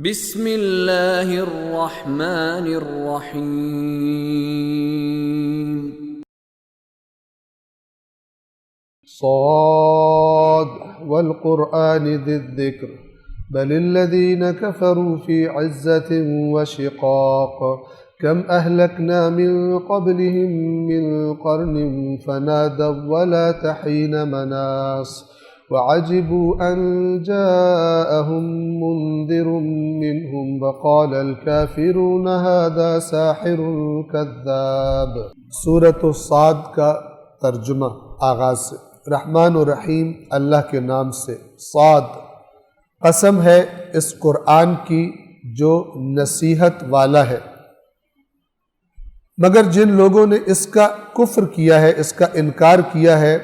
بسم اللہ الرحمن الرحیم صاد والقرآن ذي الذكر بل الذين كفروا في عزة وشقاق كم أهلكنا من قبلهم من قرن فنادوا ولا تحين مناص وعجبوا أن جاءهم منذر منهم وقال الكافرون هذا ساحر كذاب۔ سورۃ الصاد کا ترجمہ آغاز سے۔ رحمان و رحیم اللہ کے نام سے۔ صاد، قسم ہے اس قرآن کی جو نصیحت والا ہے، مگر جن لوگوں نے اس کا کفر کیا ہے، اس کا انکار کیا ہے،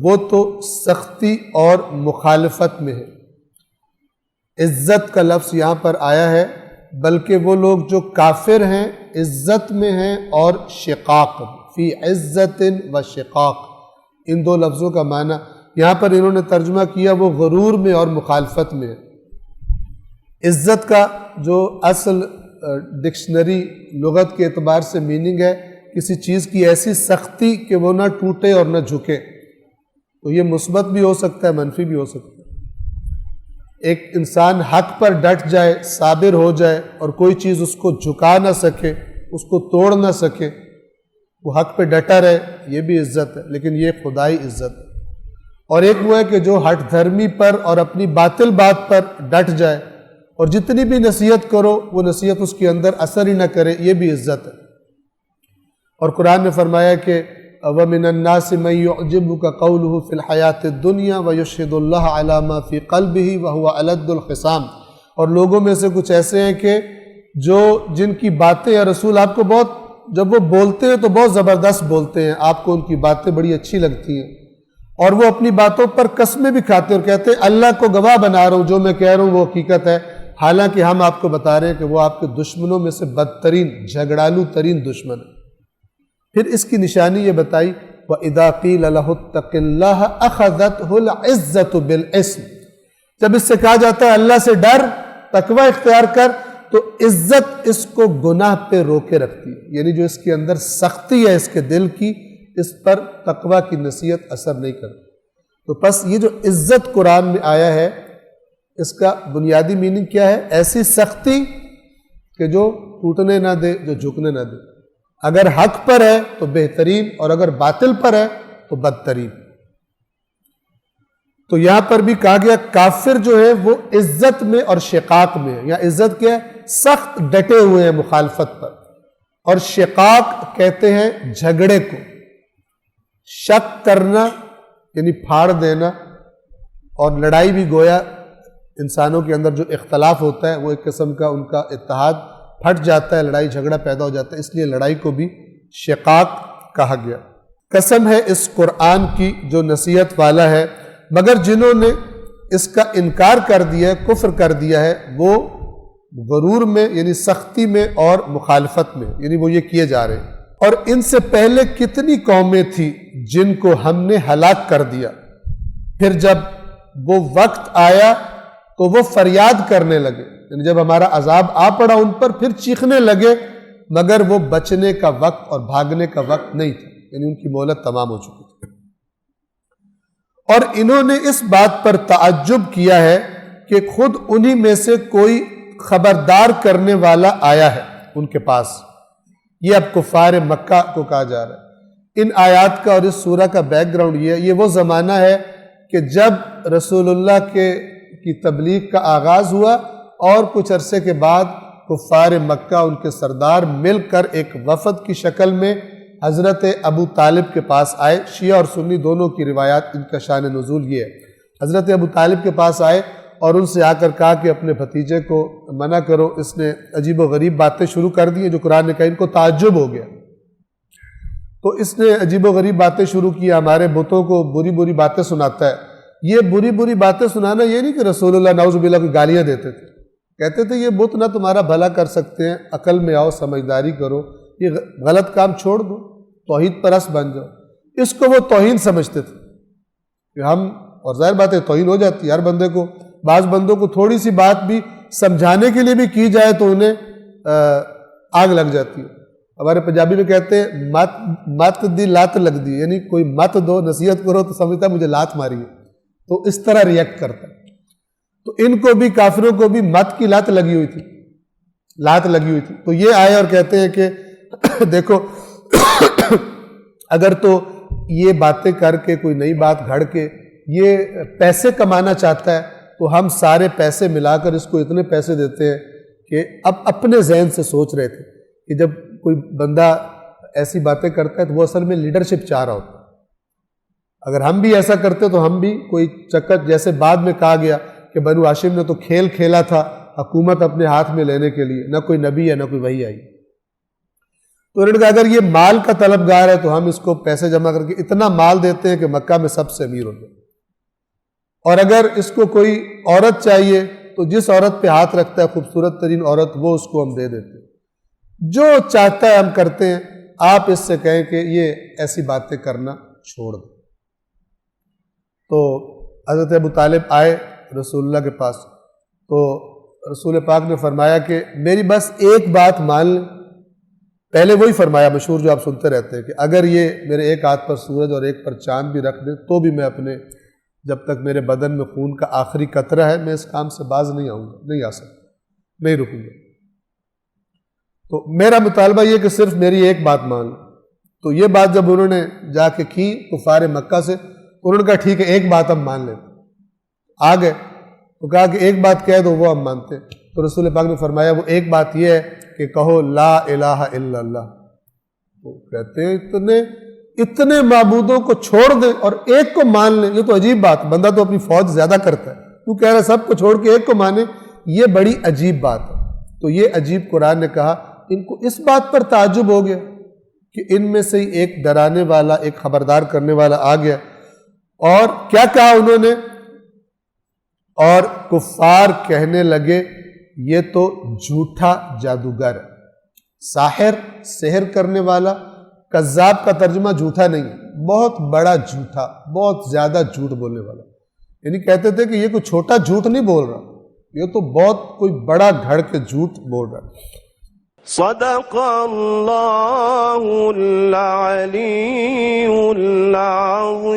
وہ تو سختی اور مخالفت میں ہے۔ عزت کا لفظ یہاں پر آیا ہے، بلکہ وہ لوگ جو کافر ہیں عزت میں ہیں اور شقاق، فی عزت و شقاق، ان دو لفظوں کا معنی یہاں پر انہوں نے ترجمہ کیا وہ غرور میں اور مخالفت میں ہے۔ عزت کا جو اصل ڈکشنری لغت کے اعتبار سے میننگ ہے کسی چیز کی ایسی سختی کہ وہ نہ ٹوٹے اور نہ جھکے، تو یہ مثبت بھی ہو سکتا ہے، منفی بھی ہو سکتا ہے۔ ایک انسان حق پر ڈٹ جائے، صابر ہو جائے اور کوئی چیز اس کو جھکا نہ سکے، اس کو توڑ نہ سکے، وہ حق پہ ڈٹا رہے، یہ بھی عزت ہے، لیکن یہ خدائی عزت ہے۔ اور ایک وہ ہے کہ جو ہٹ دھرمی پر اور اپنی باطل بات پر ڈٹ جائے اور جتنی بھی نصیحت کرو وہ نصیحت اس کے اندر اثر ہی نہ کرے، یہ بھی عزت ہے۔ اور قرآن نے فرمایا کہ وَمِنَ النَّاسِ مَن يُعْجِبُكَ قَوْلُهُ فِي الْحَيَاةِ الدُّنْيَا وَيُشْهِدُ اللَّهَ عَلَى مَا فِي قَلْبِهِ وَهُوَ أَلَدُّ الْخِصَامِ۔ اور لوگوں میں سے کچھ ایسے ہیں کہ جن کی باتیں یا رسول آپ کو جب وہ بولتے ہیں تو بہت زبردست بولتے ہیں، آپ کو ان کی باتیں بڑی اچھی لگتی ہیں، اور وہ اپنی باتوں پر قسمیں بھی کھاتے ہیں اور کہتے ہیں اللہ کو گواہ بنا رہا ہوں، جو میں کہہ رہا ہوں وہ حقیقت ہے، حالانکہ ہم آپ کو بتا رہے ہیں کہ وہ آپ کے دشمنوں میں سے بدترین، جھگڑالو ترین دشمن ہے۔ پھر اس کی نشانی یہ بتائی وَإِذَا قِيلَ لَهُ اتَّقِ اللَّهَ أَخَذَتْهُ الْعِزَّةُ بِالْإِثْمِ۔ جب اس سے کہا جاتا ہے اللہ سے ڈر، تقوی اختیار کر، تو عزت اس کو گناہ پہ روکے رکھتی ہے، یعنی جو اس کے اندر سختی ہے اس کے دل کی، اس پر تقوی کی نصیحت اثر نہیں کرتی۔ تو پس یہ جو عزت قرآن میں آیا ہے، اس کا بنیادی میننگ کیا ہے؟ ایسی سختی کہ جو ٹوٹنے نہ دے، جو جھکنے نہ دے، اگر حق پر ہے تو بہترین اور اگر باطل پر ہے تو بدترین۔ تو یہاں پر بھی کہا گیا کافر جو ہے وہ عزت میں اور شقاق میں ہے۔ یا عزت کیا ہے؟ سخت ڈٹے ہوئے ہیں مخالفت پر، اور شقاق کہتے ہیں جھگڑے کو، شک کرنا یعنی پھاڑ دینا، اور لڑائی بھی گویا انسانوں کے اندر جو اختلاف ہوتا ہے وہ ایک قسم کا ان کا اتحاد پھٹ جاتا ہے، لڑائی جھگڑا پیدا ہو جاتا ہے، اس لیے لڑائی کو بھی شقاق کہا گیا۔ قسم ہے اس قرآن کی جو نصیحت والا ہے، مگر جنہوں نے اس کا انکار کر دیا ہے، کفر کر دیا ہے، وہ غرور میں یعنی سختی میں اور مخالفت میں، یعنی وہ یہ کیے جا رہے ہیں۔ اور ان سے پہلے کتنی قومیں تھیں جن کو ہم نے ہلاک کر دیا، پھر جب وہ وقت آیا تو وہ فریاد کرنے لگے، یعنی جب ہمارا عذاب آ پڑا ان پر پھر چیخنے لگے، مگر وہ بچنے کا وقت اور بھاگنے کا وقت نہیں تھا، یعنی ان کی مہلت تمام ہو چکی تھی۔ اور انہوں نے اس بات پر تعجب کیا ہے کہ خود انہی میں سے کوئی خبردار کرنے والا آیا ہے ان کے پاس۔ یہ اب کفار مکہ کو کہا جا رہا ہے۔ ان آیات کا اور اس سورہ کا بیک گراؤنڈ یہ وہ زمانہ ہے کہ جب رسول اللہ کی تبلیغ کا آغاز ہوا، اور کچھ عرصے کے بعد کفار مکہ ان کے سردار مل کر ایک وفد کی شکل میں حضرت ابو طالب کے پاس آئے۔ شیعہ اور سنی دونوں کی روایات ان کا شان نزول یہ ہے۔ حضرت ابو طالب کے پاس آئے اور ان سے آ کر کہا کہ اپنے بھتیجے کو منع کرو، اس نے عجیب و غریب باتیں شروع کر دی ہیں، جو قرآن نے کہا، ان کو تعجب ہو گیا۔ تو اس نے عجیب و غریب باتیں شروع کی، ہمارے بتوں کو بری بری باتیں سناتا ہے۔ یہ بری بری باتیں سنانا یہ نہیں کہ رسول اللہ نعوذ باللہ کو گالیاں دیتے تھے، کہتے تھے یہ بت نہ تمہارا بھلا کر سکتے ہیں، عقل میں آؤ، سمجھداری کرو، یہ غلط کام چھوڑ دو، توحید پرست بن جاؤ۔ اس کو وہ توہین سمجھتے تھے کہ ہم، اور ظاہر بات ہے توہین ہو جاتی ہے ہر بندے کو، بعض بندوں کو تھوڑی سی بات بھی سمجھانے کے لیے بھی کی جائے تو انہیں آگ لگ جاتی ہے. ہمارے پنجابی میں کہتے ہیں مت دی لات لگ دی، یعنی کوئی مت دو، نصیحت کرو تو سمجھتا ہے مجھے لات ماری ہے، تو اس طرح ریئیکٹ کرتا ہے. تو ان کو بھی، کافروں کو بھی مت کی لات لگی ہوئی تھی. تو یہ آئے اور کہتے ہیں کہ دیکھو اگر تو یہ باتیں کر کے کوئی نئی بات گھڑ کے یہ پیسے کمانا چاہتا ہے تو ہم سارے پیسے ملا کر اس کو اتنے پیسے دیتے ہیں کہ اب اپنے ذہن سے سوچ رہے تھے کہ جب کوئی بندہ ایسی باتیں کرتا ہے تو وہ اصل میں لیڈرشپ چاہ رہا ہوتا ہے. اگر ہم بھی ایسا کرتے تو ہم بھی کوئی چکر، جیسے بعد میں کہا گیا کہ بنو ہاشم نے تو کھیل کھیلا تھا حکومت اپنے ہاتھ میں لینے کے لیے، نہ کوئی نبی ہے نہ کوئی وحی آئی. تو انہوں نے کہا اگر یہ مال کا طلبگار ہے تو ہم اس کو پیسے جمع کر کے اتنا مال دیتے ہیں کہ مکہ میں سب سے امیر ہو جائے، اور اگر اس کو کوئی عورت چاہیے تو جس عورت پہ ہاتھ رکھتا ہے خوبصورت ترین عورت، وہ اس کو ہم دے دیتے ہیں. جو چاہتا ہے ہم کرتے ہیں، آپ اس سے کہیں کہ یہ ایسی باتیں کرنا چھوڑ دیں. تو حضرت ابو طالب آئے رسول اللہ کے پاس، تو رسول پاک نے فرمایا کہ میری بس ایک بات مان لیں. پہلے وہی فرمایا مشہور جو آپ سنتے رہتے ہیں کہ اگر یہ میرے ایک ہاتھ پر سورج اور ایک پر چاند بھی رکھ دیں تو بھی میں اپنے، جب تک میرے بدن میں خون کا آخری قطرہ ہے میں اس کام سے باز نہیں آؤں گا، نہیں آ سکتا، نہیں رکوں گا. تو میرا مطالبہ یہ کہ صرف میری ایک بات مان لیں. تو یہ بات جب انہوں نے جا کے کی کفار مکہ سے، تو انہوں نے کہا ٹھیک ہے ایک بات ہم مان لیتے. آ گئے تو کہا کہ ایک بات کہہ دو وہ ہم مانتے. تو رسول پاک نے فرمایا وہ ایک بات یہ ہے کہ کہو لا الہ الا اللہ. تو کہتے ہیں اتنے معبودوں کو چھوڑ دیں اور ایک کو مان لیں، یہ تو عجیب بات، بندہ تو اپنی فوج زیادہ کرتا ہے، تو کہہ رہا ہے سب کو چھوڑ کے ایک کو مانے، یہ بڑی عجیب بات ہے. تو یہ عجیب قرآن نے کہا ان کو اس بات پر تعجب ہو گیا کہ ان میں سے ایک ڈرانے والا، ایک خبردار کرنے والا آ گیا. اور کیا کہا انہوں نے؟ اور کفار کہنے لگے یہ تو جھوٹا جادوگر ہے. ساحر، سحر کرنے والا، کذاب کا ترجمہ جھوٹا نہیں، بہت بڑا جھوٹا، بہت زیادہ جھوٹ بولنے والا. یعنی کہتے تھے کہ یہ کوئی چھوٹا جھوٹ نہیں بول رہا، یہ تو بہت کوئی بڑا گھڑ کے جھوٹ بول رہا ہے. صدق اللہ العلی العظیم.